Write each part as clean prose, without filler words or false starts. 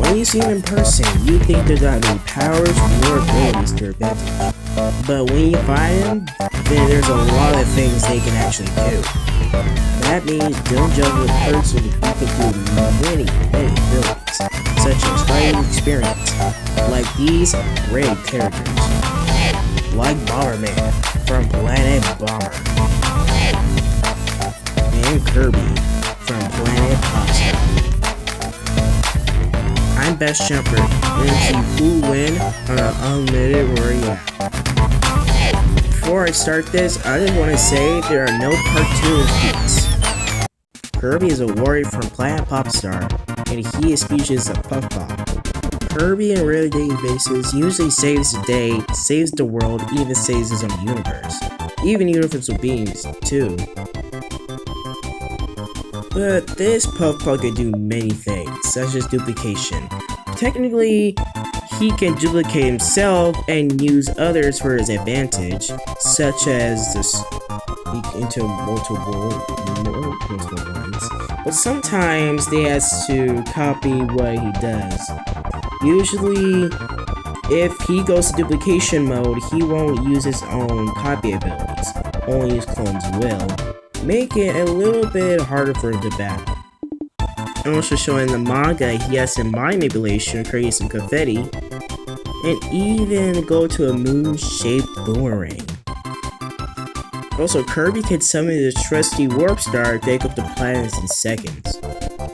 When you see them in person, you think there's not any powers or abilities to their advantage. But when you find them, then there's a lot of things they can actually do. That means don't judge a person who can do many abilities, such as fighting experience, like these great characters, like Bomberman from Planet Bomber, and Kirby from Planet Popstar. I'm Best Jumper, and see who win on an Unlimited Royale. Before I start this, I just want to say there are no cartoon feats. Kirby is a warrior from Planet Popstar, and he is species of Puff Pop. Kirby in rare daily basis usually saves the day, saves the world, even saves his own universe. Even universal beings, too. But this Puff Pop can do many things, such as duplication. Technically, he can duplicate himself and use others for his advantage, such as this into multiple ones. But sometimes they has to copy what he does. Usually, if he goes to duplication mode, he won't use his own copy abilities, only his clones will, make it a little bit harder for him to battle. And also showing the manga, he has some mind manipulation, create some confetti, and even go to a moon-shaped boomerang. Also, Kirby can summon his trusty warp star to take up the planets in seconds.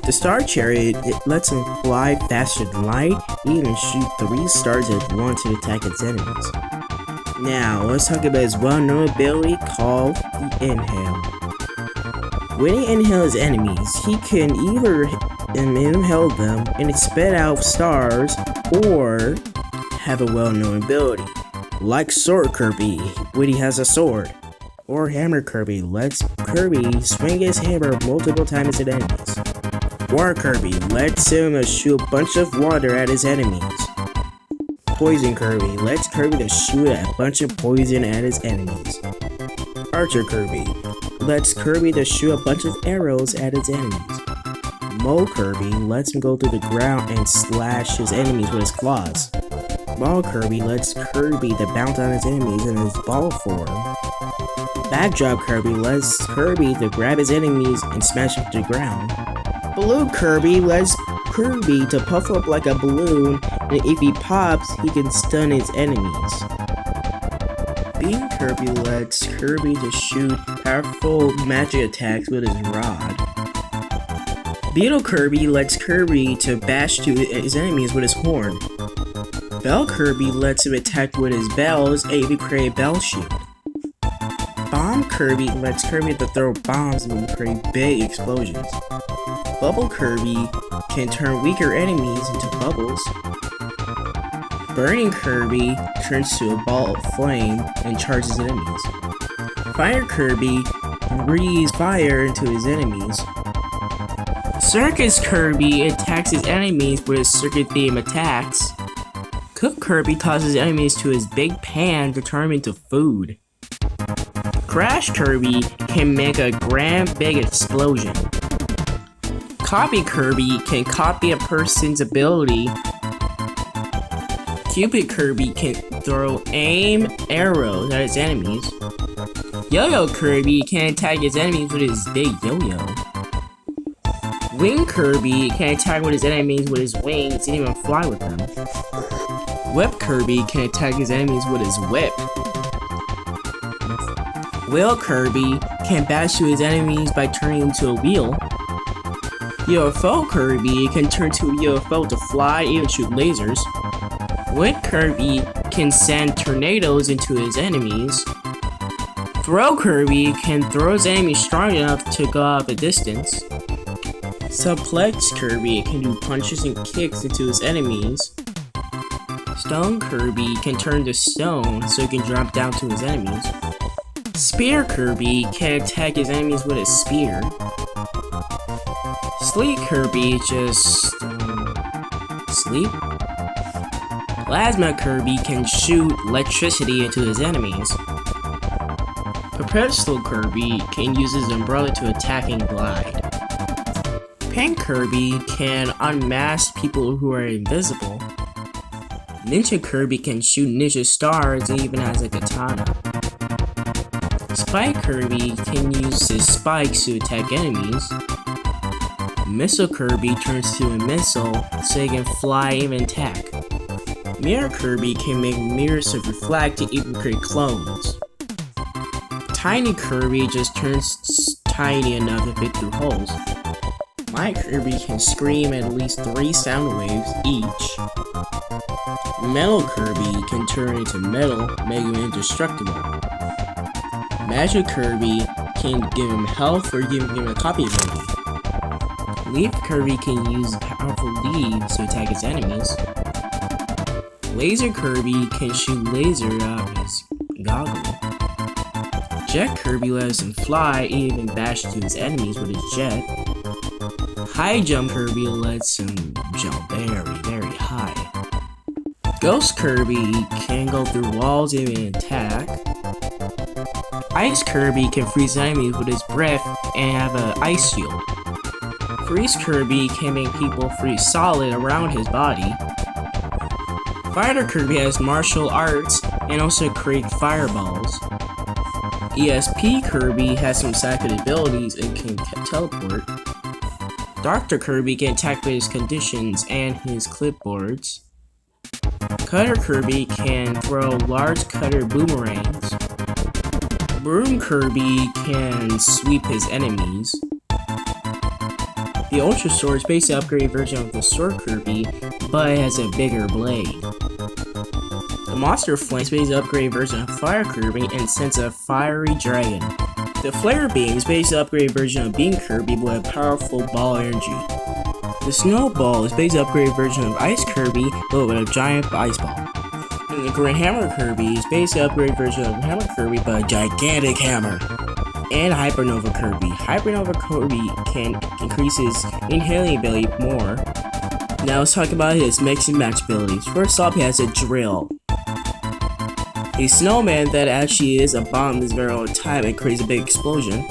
The Star Chariot, it lets him fly faster than light, even shoot 3 stars at once to attack its enemies. Now, let's talk about his well-known ability called the Inhale. When he inhales his enemies, he can either inhale them and it spit out stars, or have a well-known ability, like Sword Kirby, when he has a sword, or Hammer Kirby, lets Kirby swing his hammer multiple times at enemies. Water Kirby lets him shoot a bunch of water at his enemies. Poison Kirby lets Kirby to shoot a bunch of poison at his enemies. Archer Kirby lets Kirby to shoot a bunch of arrows at his enemies. Mole Kirby lets him go through the ground and slash his enemies with his claws. Ball Kirby lets Kirby to bounce on his enemies in his ball form. Backdrop Kirby lets Kirby to grab his enemies and smash them to the ground. Balloon Kirby lets Kirby to puff up like a balloon, and if he pops, he can stun his enemies. Beam Kirby lets Kirby to shoot powerful magic attacks with his rod. Beetle Kirby lets Kirby to bash to his enemies with his horn. Bell Kirby lets him attack with his bells and even create a bell shield. Bomb Kirby lets Kirby to throw bombs and create big explosions. Bubble Kirby can turn weaker enemies into bubbles. Burning Kirby turns to a ball of flame and charges enemies. Fire Kirby breathes fire into his enemies. Circus Kirby attacks his enemies with his circuit theme attacks. Cook Kirby tosses enemies to his big pan to turn them into food. Crash Kirby can make a grand big explosion. Copy Kirby can copy a person's ability. Cupid Kirby can throw aim arrows at his enemies. Yo-Yo Kirby can attack his enemies with his big yo-yo. Wing Kirby can attack with his enemies with his wings and even fly with them. Whip Kirby can attack his enemies with his whip. Wheel Kirby can bash to his enemies by turning into a wheel. UFO Kirby can turn to a UFO to fly and even shoot lasers. Wind Kirby can send tornadoes into his enemies. Throw Kirby can throw his enemies strong enough to go off a distance. Suplex Kirby can do punches and kicks into his enemies. Stone Kirby can turn to stone so he can drop down to his enemies. Spear Kirby can attack his enemies with a spear. Sleep Kirby just sleep. Plasma Kirby can shoot electricity into his enemies. Perpetual Kirby can use his umbrella to attack and glide. Pink Kirby can unmask people who are invisible. Ninja Kirby can shoot ninja stars and even has a katana. Spike Kirby can use his spikes to attack enemies. Missile Kirby turns to a missile so he can fly and even attack. Mirror Kirby can make mirrors to reflect to even create clones. Tiny Kirby just turns tiny enough to fit through holes. My Kirby can scream at least 3 sound waves each. Metal Kirby can turn into metal, making him indestructible. Magic Kirby can give him health or give him a copy ability. Leaf Kirby can use powerful leaves to attack his enemies. Laser Kirby can shoot laser out of his goggle. Jet Kirby lets him fly and even bash to his enemies with his jet. High Jump Kirby lets him jump very, very high. Ghost Kirby can go through walls and even attack. Ice Kirby can freeze enemies with his breath and have an ice shield. Freeze Kirby can make people freeze solid around his body. Fighter Kirby has martial arts and also create fireballs. ESP Kirby has some psychic abilities and can teleport. Dr. Kirby can attack with his conditions and his clipboards. Cutter Kirby can throw large cutter boomerangs. Broom Kirby can sweep his enemies. The Ultra Sword is basically an upgraded version of the Sword Kirby, but it has a bigger blade. The Monster Flame is basically an upgraded version of Fire Kirby and sends a fiery dragon. The Flare Beam is basically an upgraded version of Beam Kirby with a powerful ball energy. The Snowball is basically an upgraded version of Ice Kirby but with a giant ice ball. And the Grand Hammer Kirby is basically an upgraded version of Hammer Kirby but a gigantic hammer. And Hypernova Kirby. Hypernova Kirby can increase his inhaling ability more. Now let's talk about his mix and match abilities. First off, he has a drill. A snowman that actually is a bomb this very old time and creates a big explosion.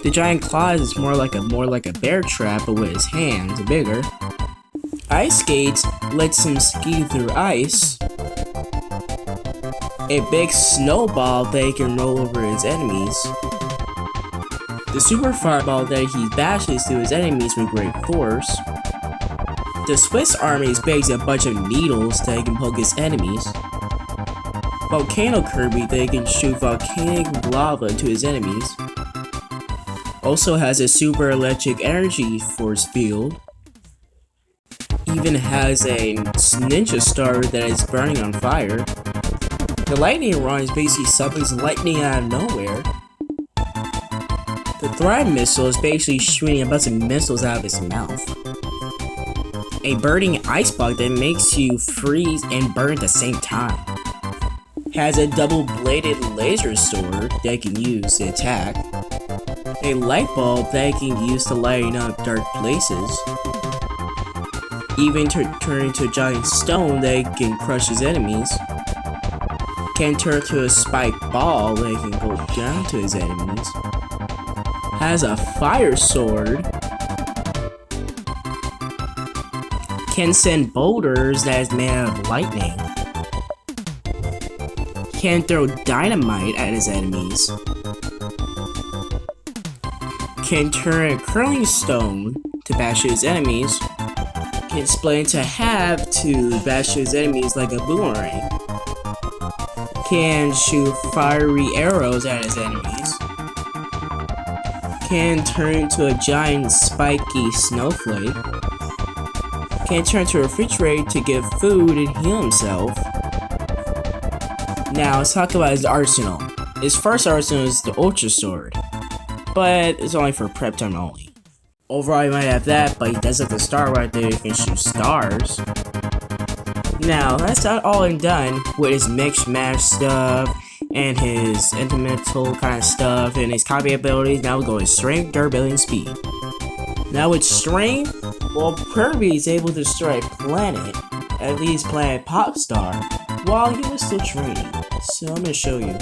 The giant claws is more like a bear trap, but with his hands bigger. Ice skates lets him ski through ice. A big snowball that he can roll over his enemies. The super fireball that he bashes to his enemies with great force. The Swiss army is basically a bunch of needles that he can poke his enemies. Volcano Kirby that he can shoot volcanic lava to his enemies. Also has a super electric energy force field. Even has a ninja star that is burning on fire. The lightning rod is basically summons lightning out of nowhere. The Thrive Missile is basically shooting a bunch of missiles out of his mouth. A burning ice bug that makes you freeze and burn at the same time. Has a double-bladed laser sword that you can use to attack. A light bulb that you can use to lighten up dark places. Even turn into a giant stone that can crush his enemies. Can turn to a spiked ball that can go down to his enemies. Has a fire sword. Can send boulders that is made out of lightning. Can throw dynamite at his enemies. Can turn a curling stone to bash his enemies. Can split into half to bash his enemies like a boomerang. Can shoot fiery arrows at his enemies. Can turn into a giant spiky snowflake. Can turn to a refrigerator to give food and heal himself. Now let's talk about his arsenal. His first arsenal is the Ultra Sword, but it's only for prep time only. Overall, you might have that, but he does have the star right there, you can shoot stars. Now, that's not all and done with his mix match stuff and his instrumental kind of stuff and his copy abilities. Now we go with strength, durability, and speed. Now with strength, well, Kirby is able to destroy a planet, at least planet Popstar, while he was still training. So I'm gonna show you.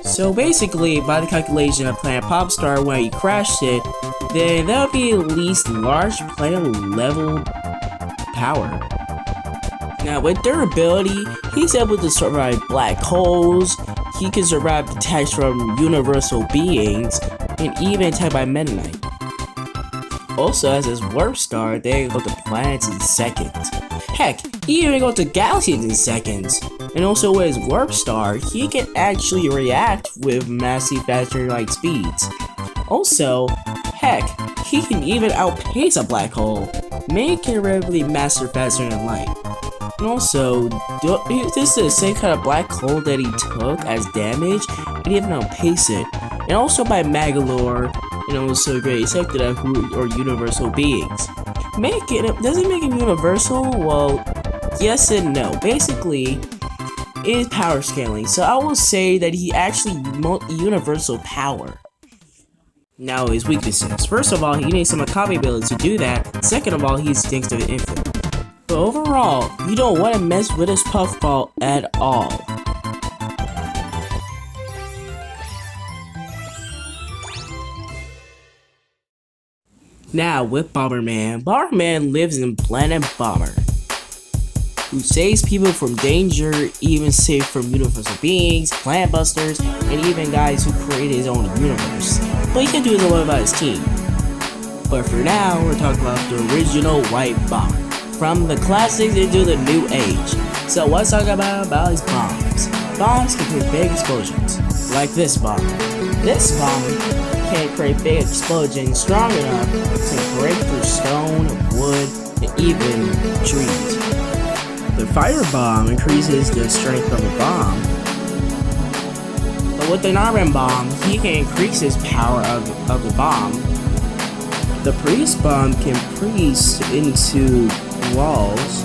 So basically, by the calculation of planet Popstar, when he crashed it, then that would be at least large planet level power. Now with durability, he's able to survive black holes, he can survive attacks from universal beings, and even attacked by Meta Knight. Also, as his warp star, they go to planets in seconds. Heck, he even go to galaxies in seconds. And also with his warp star, he can actually react with massive faster light speeds. Also, heck, he can even outpace a black hole, making it relatively master faster than light. And also, this is the same kind of black hole that he took as damage, and he even outpace it. And also by Magalore, and also great accepted as or universal beings. Does it make him universal? Well, yes and no. Basically, it is power scaling, so I will say that he actually universal power. Now his weaknesses. First of all, he needs some Akabe ability to do that. Second of all, he's thanks to the infinite. But overall, you don't want to mess with his puffball at all. Now with Bomberman, Bomberman lives in Planet Bomber, who saves people from danger, even safe from universal beings, planet busters, and even guys who created his own universe. But he can do it a lot about his team. But for now, we're talking about the original White Bomber. From the classics into the new age. So let's talk about his bombs. Bombs can create big explosions, like this bomb. This bomb can create big explosions strong enough to break through stone, wood, and even trees. The fire bomb increases the strength of a bomb. But with the Narman bomb, he can increase his power of the bomb. The priest bomb can priest into walls.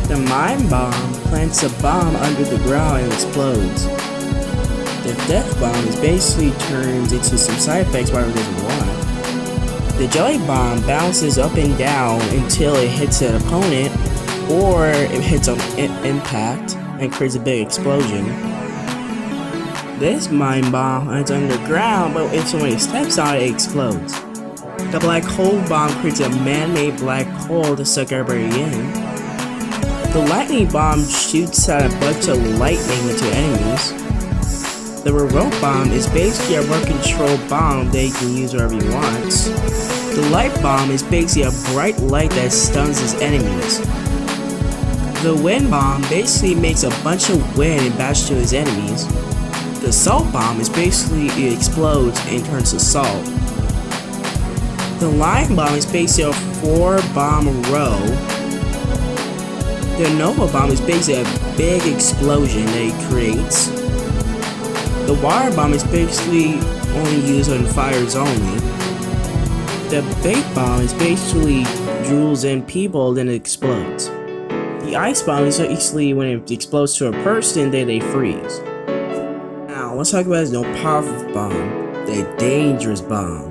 The mine bomb plants a bomb under the ground and explodes. The death bomb is basically turns into some side effects Mario doesn't want. The jelly bomb bounces up and down until it hits an opponent, or it hits on impact and creates a big explosion. This mine bomb is underground, but if somebody steps on it, it explodes. The black hole bomb creates a man-made black hole to suck everybody in. The lightning bomb shoots out a bunch of lightning into enemies. The remote bomb is basically a remote control bomb that you can use wherever you want. The light bomb is basically a bright light that stuns his enemies. The wind bomb basically makes a bunch of wind and bashes to his enemies. The salt bomb is basically it explodes and turns to salt. The lime bomb is basically a 4-bomb row. The Nova bomb is basically a big explosion that it creates. The water bomb is basically only used on fires only. The bait bomb is basically drools in people, then it explodes. The ice bomb is basically when it explodes to a person, then they freeze. Now, let's talk about his no powerful bomb, the dangerous bomb.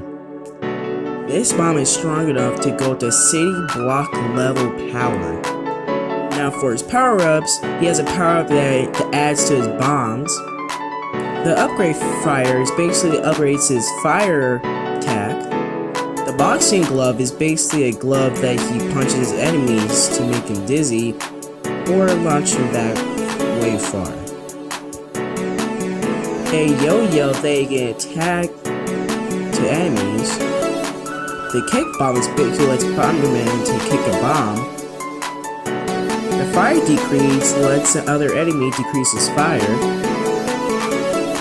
This bomb is strong enough to go to city block level power. Now for his power-ups, he has a power-up that adds to his bombs. The upgrade fire is basically upgrades his fire attack. The boxing glove is basically a glove that he punches enemies to make him dizzy or launch him back way far. A yo-yo that can attack to enemies. The kick bomb is basically lets Bomberman to kick a bomb. The fire decrease lets the other enemy decrease his fire.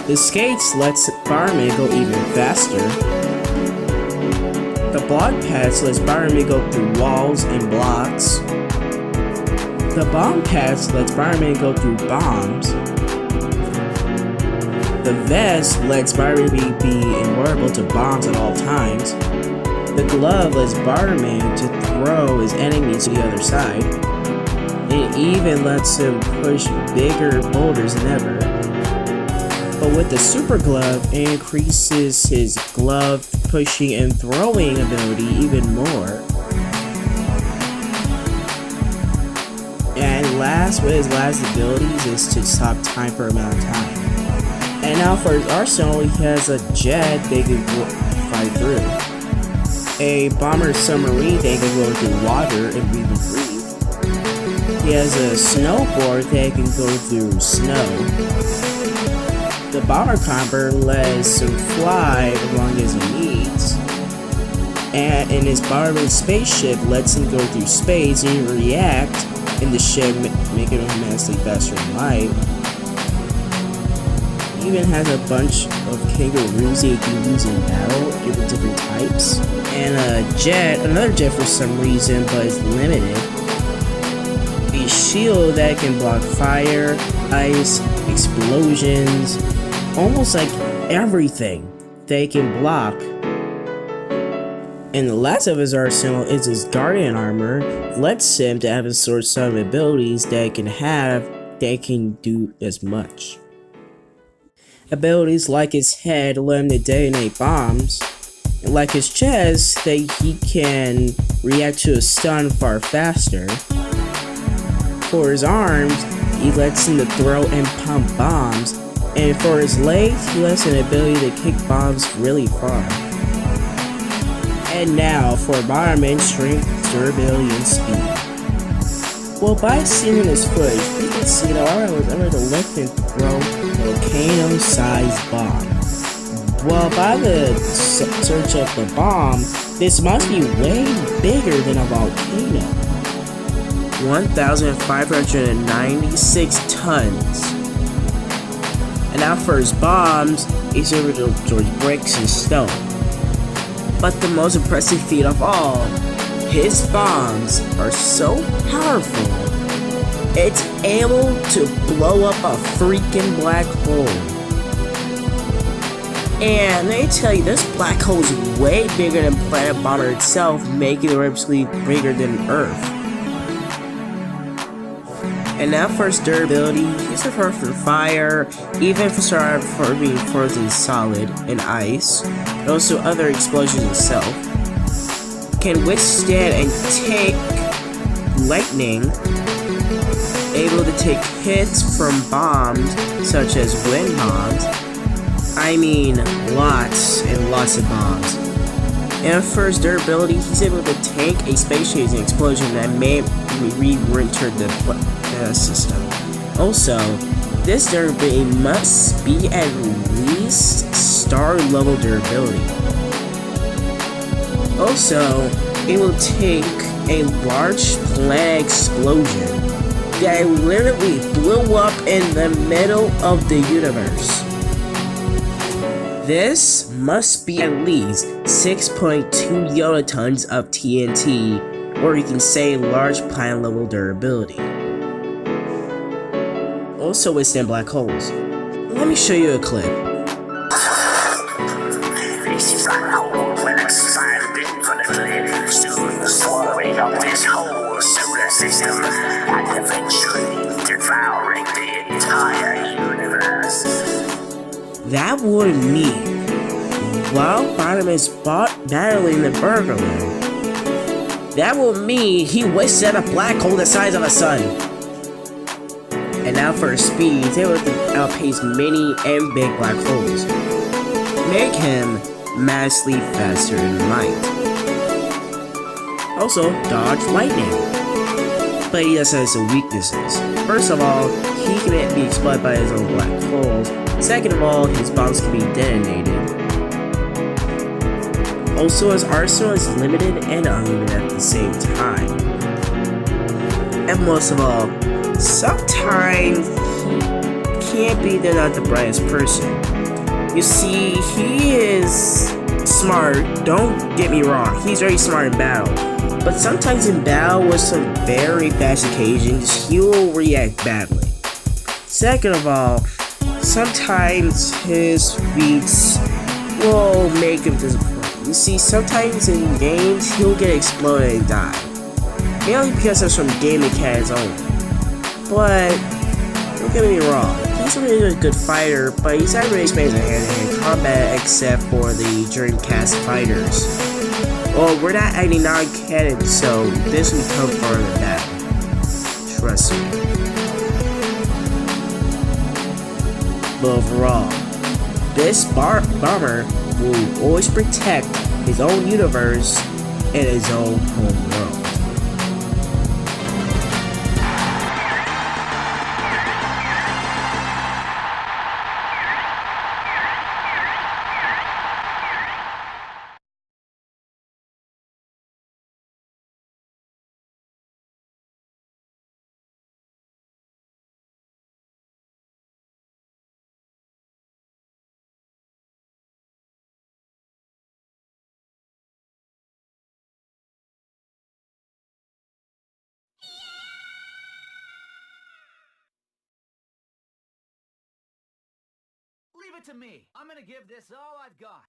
The skates lets Bomberman go even faster. The block pads lets Bomberman go through walls and blocks. The bomb pads lets Bomberman go through bombs. The vest lets Bomberman be invulnerable to bombs at all times. The glove lets Bomberman to throw his enemies to the other side. It even lets him push bigger boulders than ever. But with the super glove, it increases his glove pushing and throwing ability even more. And last, with his last abilities is to stop time for a amount of time. And now for his arsenal, he has a jet they can fly through. a bomber submarine that can go through water and breathe. He has a snowboard that can go through snow. The bomber comber lets him fly as long as he needs. And his Bomberman spaceship lets him go through space and react in the ship, making him immensely faster than light. He even has a bunch of kangaroos that he can use in battle, different types. And another jet for some reason, but it's limited. A shield that can block fire, ice, explosions, almost like everything they can block. And the last of his arsenal is his guardian armor, lets him to have a source of abilities that can do as much. Abilities like his head let him to detonate bombs, and like his chest that he can react to a stun far faster. For his arms, he lets him to throw and pump bombs, and for his legs, he lets an ability to kick bombs really far. And now for Bomberman's strength, durability, and speed. Well, by seeing his footage, you can see that Bomberman was able to lift and throw volcano-sized bomb. Well, by the search of the bomb, this must be way bigger than a volcano. 1,596 tons. And now for his bombs, he's able to absorb bricks and stone. But the most impressive feat of all, his bombs are so powerful, it's able to blow up a freaking black hole. And they tell you this black hole is way bigger than Planet Bomber itself, making it actually bigger than Earth. And now for his durability, he's prepared for fire, even for being frozen solid in ice, and also other explosions itself. Can withstand and take lightning, able to take hits from bombs such as wind bombs. I mean, lots and lots of bombs. And for his durability, he's able to tank a space-chasing explosion that may re-enter the system. Also, this durability must be at least star-level durability. Also, it will take a large planet explosion that literally blew up in the middle of the universe. This must be at least 6.2 kilotons of TNT, or you can say large planet level durability. Also withstand black holes. Let me show you a clip. This black hole will expand infinitely, soon swallowing up this whole solar system, and eventually devouring the entire universe. That would mean, while Bomberman is battling the Burgerland, that will mean he wasted a black hole the size of a sun. And now for his speed, he's able to outpace many and big black holes, make him massively faster than light. Also, dodge lightning. But he also has some weaknesses. First of all, he can be exploded by his own black holes. Second of all, his bombs can be detonated. Also, his arsenal is limited and unlimited at the same time. And most of all, sometimes he can't be not the brightest person. You see, he is smart, don't get me wrong, he's very smart in battle. But sometimes in battle with some very fast occasions, he will react badly. Second of all, sometimes his feats will make him disappointed. You see, sometimes in games, he'll get exploded and die. Mainly because of some game mechanics only. But, don't get me wrong, he's a really good fighter, but he's not really experienced in hand-to-hand combat except for the Dreamcast fighters. Well, we're not adding non-canon, so this will become further than that. Trust me. But overall, this bomber will always protect his own universe, and his own home world. Leave it to me. I'm gonna give this all I've got.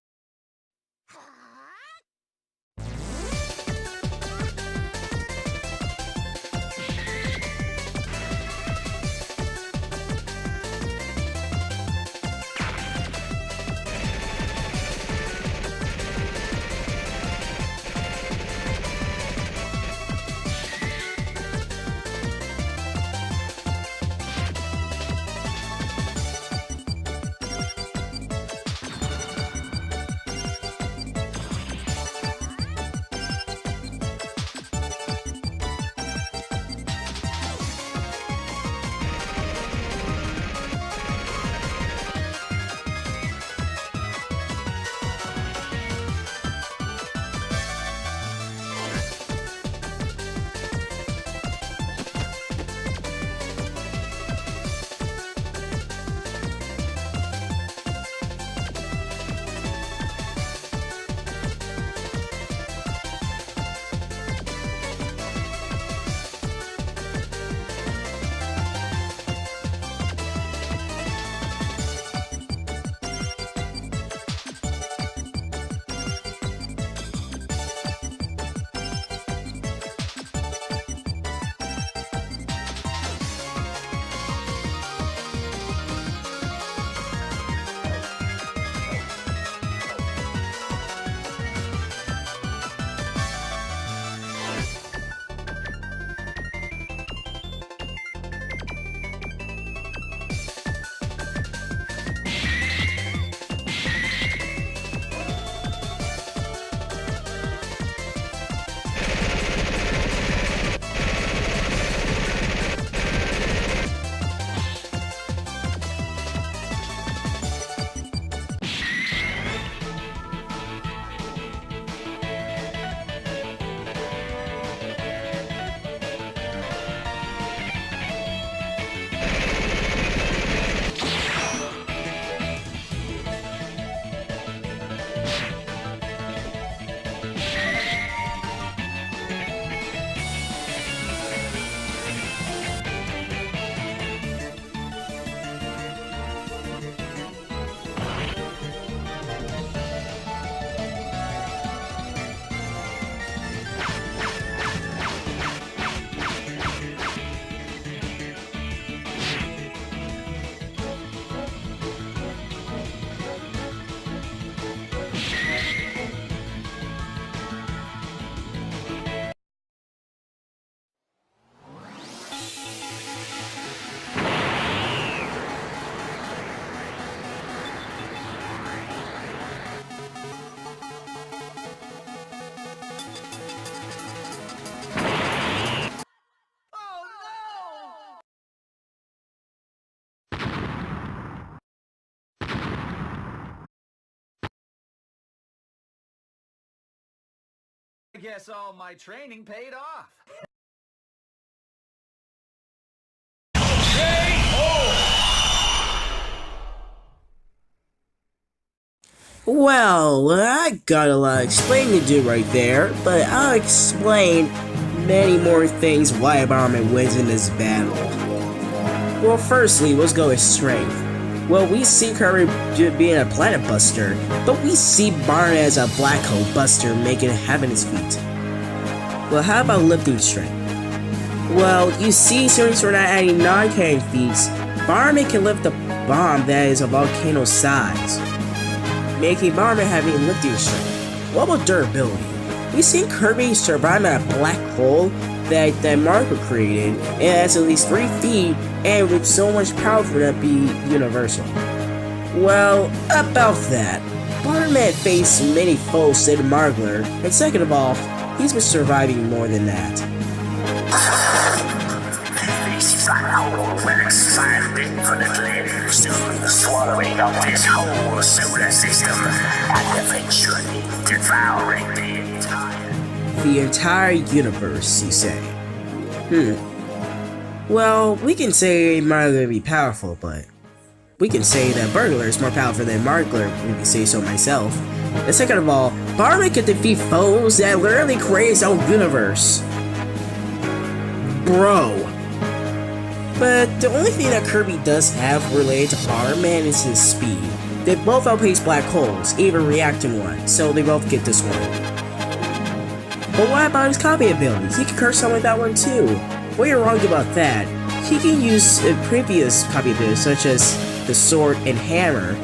I guess all my training paid off. Well, I got a lot of explaining to do right there, but I'll explain many more things why Bomberman wins in this battle. Well, firstly, let's go with strength. Well, we see Kirby being a planet buster, but we see Bomberman as a black hole buster making having his feet. Well, how about lifting strength? Well, you see, since we're not adding non-carrying feats, Bomberman can lift a bomb that is a volcano size, making Bomberman having lifting strength. What about durability? We see Kirby survive at a black hole that Marco created, and it has at least 3 feet, and with so much power for that be universal. Well, about that. Bomberman faced many foes to the Margler, and second of all, he's been surviving more than that. This hole will expand infinitely, soon swallowing up this whole solar system, and eventually devouring the entire universe, you say? Well, we can say Margler be powerful, but we can say that Burglar is more powerful than Margler, if you say so myself. And second of all, Bomberman can defeat foes that literally create his own universe. Bro. But the only thing that Kirby does have related to Bomberman is his speed. They both outpace black holes, even reacting one, so they both get this one. But what about his copy abilities? He can curse someone with that one too. Well, you're wrong about that. He can use previous copy abilities such as the sword and hammer.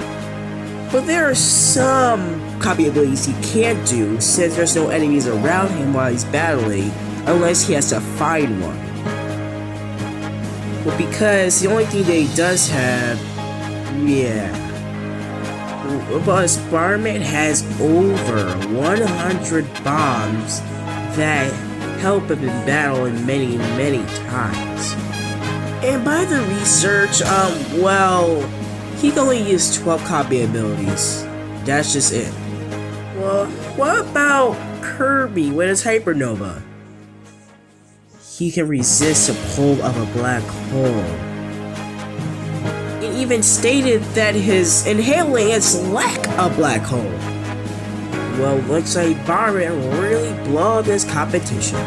But there are some copy abilities he can't do since there's no enemies around him while he's battling unless he has to find one. Well, because the only thing that he does have, but Bomberman has over 100 bombs that help him in battle in many times. And by the research, well, he can only use 12 copy abilities. That's just it. Well, what about Kirby with his Hypernova? He can resist the pull of a black hole. It even stated that his inhaling is like a black hole. Well, looks like Bomberman really blew up his competition.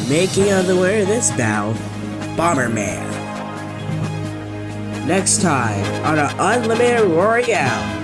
Making it the winner of this battle, Bomberman. Next time on an Unlimited Royale.